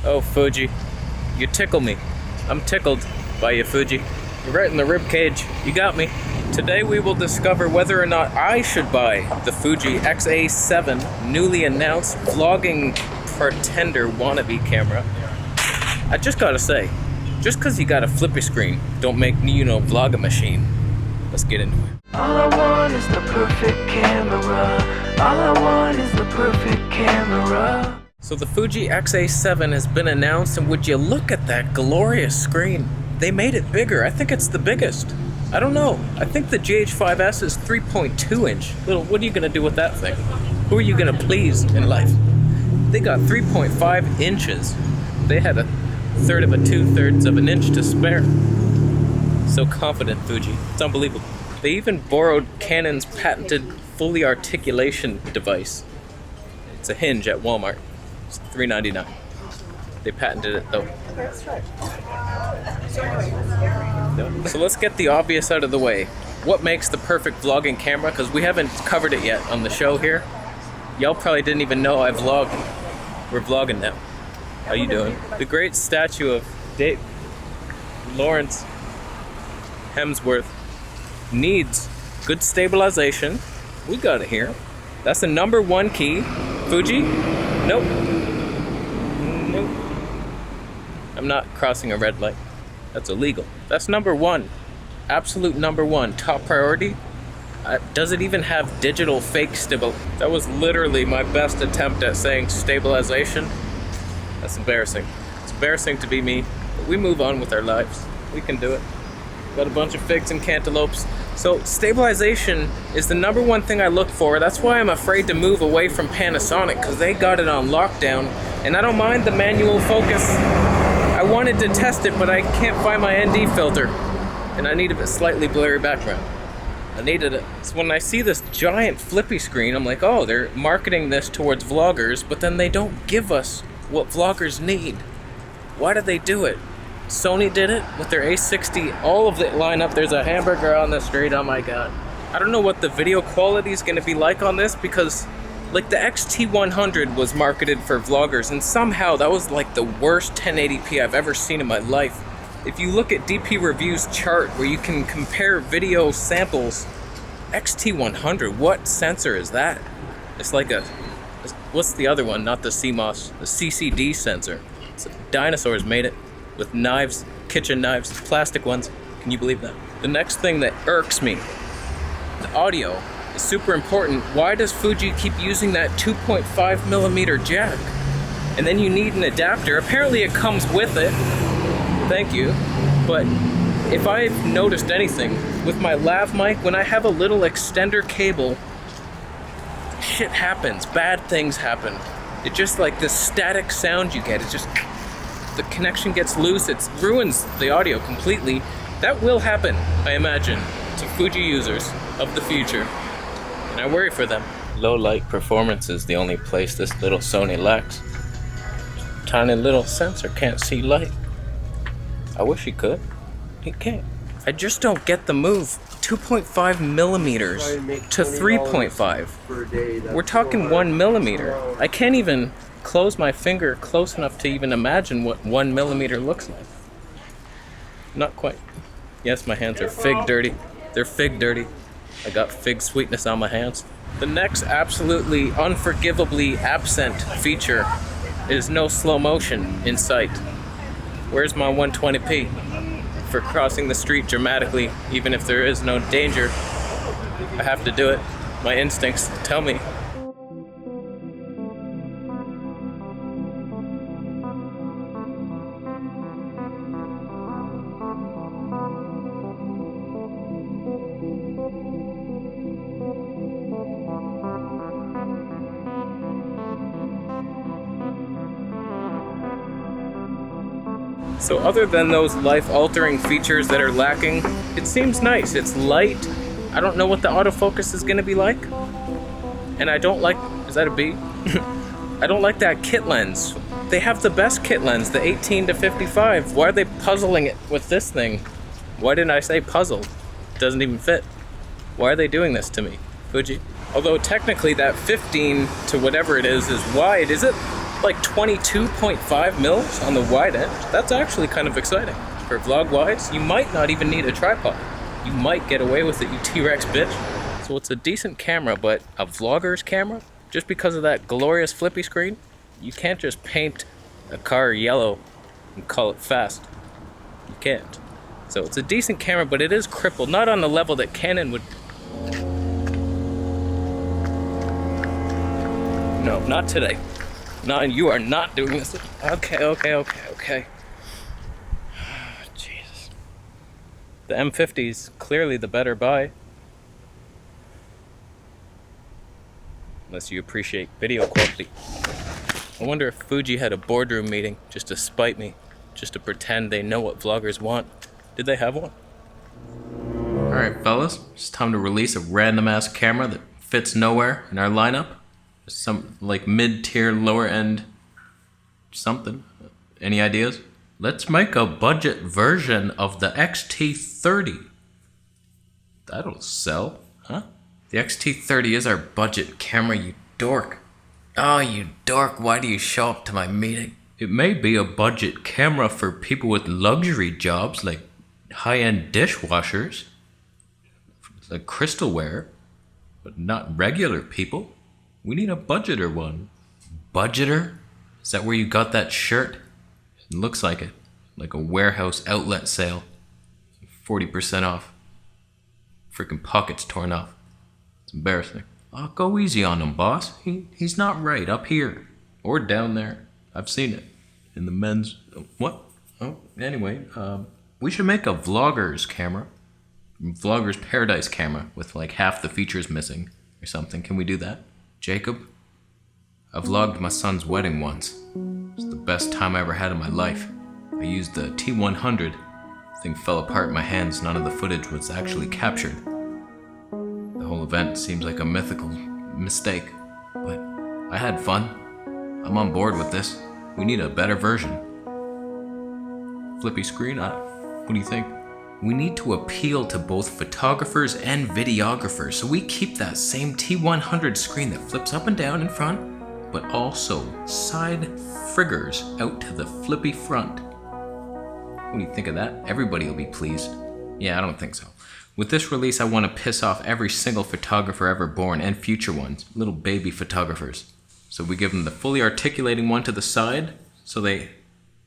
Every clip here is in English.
Oh, Fuji, you tickle me. I'm tickled by you, Fuji. You're right in the rib cage. You got me. Today we will discover whether or not I should buy the Fuji X-A7 newly announced vlogging pretender wannabe camera. I just gotta say, just cause you got a flippy screen, don't make me, vlog a machine. Let's get into it. All I want is the perfect camera. All I want is the perfect camera. So the Fuji X-A7 has been announced, and would you look at that glorious screen? They made it bigger. I think it's the biggest. I don't know. I think the GH5S is 3.2 inch. What are you gonna do with that thing? Who are you gonna please in life? They got 3.5 inches. They had a third of a 2/3 of an inch to spare. So confident, Fuji. It's unbelievable. They even borrowed Canon's patented fully articulation device. It's a hinge at Walmart. It's $3.99. They patented it though. So let's get the obvious out of the way. What makes the perfect vlogging camera? Because we haven't covered it yet on the show here. Y'all probably didn't even know I vlogged. We're vlogging now. How you doing? The great statue of Lawrence Hemsworth needs good stabilization. We got it here. That's the #1 key. Fuji? Nope. Nope. I'm not crossing a red light. That's illegal. That's #1. Absolute #1. Top priority. Does it even have digital fake stability? That was literally my best attempt at saying stabilization. That's embarrassing. It's embarrassing to be me, but we move on with our lives. We can do it. Got a bunch of figs and cantaloupes. So stabilization is the #1 thing I look for. That's why I'm afraid to move away from Panasonic, because they got it on lockdown. And I don't mind the manual focus. I wanted to test it, but I can't find my ND filter. And I needed a slightly blurry background. I needed it. So when I see this giant flippy screen, I'm like, oh, they're marketing this towards vloggers, but then they don't give us what vloggers need. Why did they do it? Sony did it with their A60, all of the lineup. There's a hamburger on the street, oh my god. I don't know what the video quality is gonna be like on this, because like the XT100 was marketed for vloggers, and somehow that was like the worst 1080p I've ever seen in my life. If you look at DP Review's chart where you can compare video samples, XT100, what sensor is that? It's like what's the other one? Not the CMOS, the CCD sensor. Dinosaurs made it with knives, kitchen knives, plastic ones. Can you believe that? The next thing that irks me, the audio is super important. Why does Fuji keep using that 2.5mm jack? And then you need an adapter. Apparently it comes with it. Thank you. But if I've noticed anything with my lav mic, when I have a little extender cable, shit happens, bad things happen. It just like the static sound you get, the connection gets loose, it ruins the audio completely. That will happen, I imagine, to Fuji users of the future. And I worry for them. Low light performance is the only place this little Sony lacks. Tiny little sensor can't see light. I wish he could. He can't. I just don't get the move. 2.5mm to 3.5. We're talking 1mm. I can't even close my finger close enough to even imagine what 1mm looks like. Not quite. Yes, my hands are fig dirty. They're fig dirty. I got fig sweetness on my hands. The next absolutely unforgivably absent feature is no slow motion in sight. Where's my 120p? For crossing the street dramatically, even if there is no danger, I have to do it. My instincts tell me. So other than those life-altering features that are lacking, it seems nice. It's light. I don't know what the autofocus is gonna be like. And I don't like, is that a B? I don't like that kit lens. They have the best kit lens, the 18-55. Why are they puzzling it with this thing? Why didn't I say puzzle? It doesn't even fit. Why are they doing this to me, Fuji? Although technically that 15 to whatever it is wide. Is it like 22.5 mils on the wide end. That's actually kind of exciting. For vlog wise, you might not even need a tripod. You might get away with it, you T-Rex bitch. So it's a decent camera, but a vlogger's camera, just because of that glorious flippy screen, you can't just paint a car yellow and call it fast. You can't. So it's a decent camera, but it is crippled, not on the level that Canon would. No, not today. No, you are not doing this. Okay. Jesus. The M50's clearly the better buy. Unless you appreciate video quality. I wonder if Fuji had a boardroom meeting just to spite me, just to pretend they know what vloggers want. Did they have one? Alright fellas, it's time to release a random ass camera that fits nowhere in our lineup. Some like mid-tier, lower end something. Any ideas? Let's make a budget version of the XT30. That'll sell, huh? The XT30 is our budget camera, you dork. Oh, you dork, why do you show up to my meeting? It may be a budget camera for people with luxury jobs like high-end dishwashers, like crystalware, but not regular people. We need a budgeter one. Budgeter? Is that where you got that shirt? It looks like it. Like a warehouse outlet sale. 40% off. Freaking pockets torn off. It's embarrassing. Oh, go easy on him, boss. He's not right up here. Or down there. I've seen it. In the men's... What? Oh, anyway, we should make a vlogger's camera. Vlogger's Paradise camera with like half the features missing or something. Can we do that? Jacob? I vlogged my son's wedding once. It was the best time I ever had in my life. I used the T100. The thing fell apart in my hands. None of the footage was actually captured. The whole event seems like a mythical mistake, but I had fun. I'm on board with this. We need a better version. Flippy screen? What do you think? We need to appeal to both photographers and videographers, so we keep that same T100 screen that flips up and down in front, but also side friggers out to the flippy front. What do you think of that? Everybody will be pleased. Yeah, I don't think so. With this release, I want to piss off every single photographer ever born and future ones, little baby photographers. So we give them the fully articulating one to the side, so they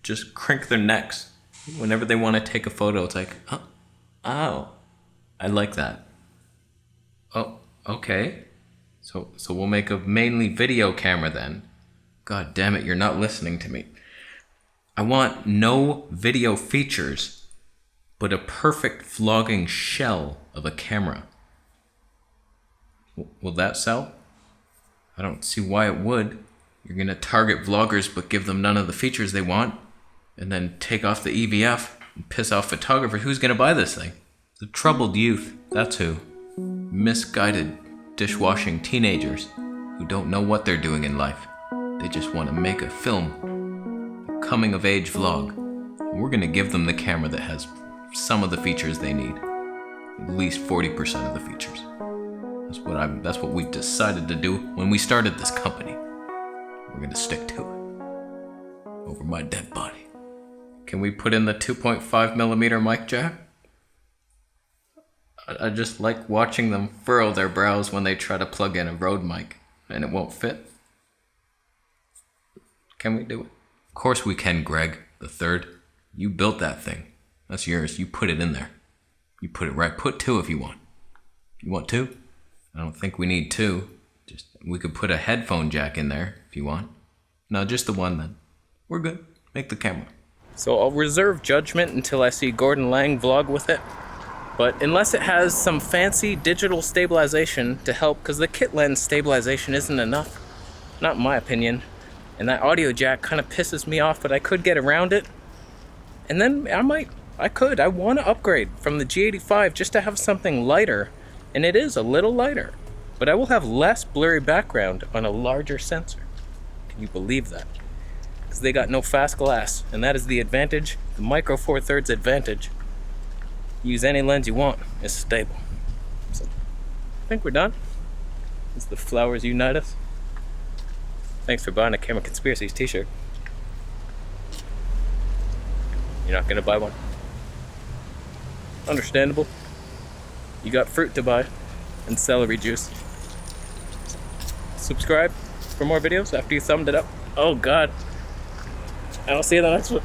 just crank their necks. Whenever they want to take a photo, it's like, oh, I like that. Oh, okay. So we'll make a mainly video camera then. God damn it, you're not listening to me. I want no video features, but a perfect vlogging shell of a camera. Will that sell? I don't see why it would. You're gonna target vloggers but give them none of the features they want, and then take off the EVF and piss off photographers. Who's gonna buy this thing? The troubled youth, that's who. Misguided, dishwashing teenagers who don't know what they're doing in life. They just want to make a film, a coming-of-age vlog. And we're gonna give them the camera that has some of the features they need. At least 40% of the features. That's what we decided to do when we started this company. We're gonna stick to it. Over my dead body. Can we put in the 2.5mm mic jack? I just like watching them furrow their brows when they try to plug in a Rode mic and it won't fit. Can we do it? Of course we can, Greg the third. You built that thing. That's yours. You put it in there. You put it right. Put two if you want. You want two? I don't think we need two. We could put a headphone jack in there if you want. No, just the one then. We're good. Make the camera. So I'll reserve judgment until I see Gordon Lang vlog with it. But unless it has some fancy digital stabilization to help, because the kit lens stabilization isn't enough. Not in my opinion. And that audio jack kind of pisses me off, but I could get around it. And then I want to upgrade from the G85 just to have something lighter. And it is a little lighter. But I will have less blurry background on a larger sensor. Can you believe that? Because they got no fast glass, and that is the advantage, the Micro Four Thirds advantage. Use any lens you want, it's stable. So, I think we're done. As the flowers unite us. Thanks for buying a Camera Conspiracies t-shirt. You're not gonna buy one? Understandable. You got fruit to buy and celery juice. Subscribe for more videos after you thumbed it up. Oh God. I'll see you in the next one.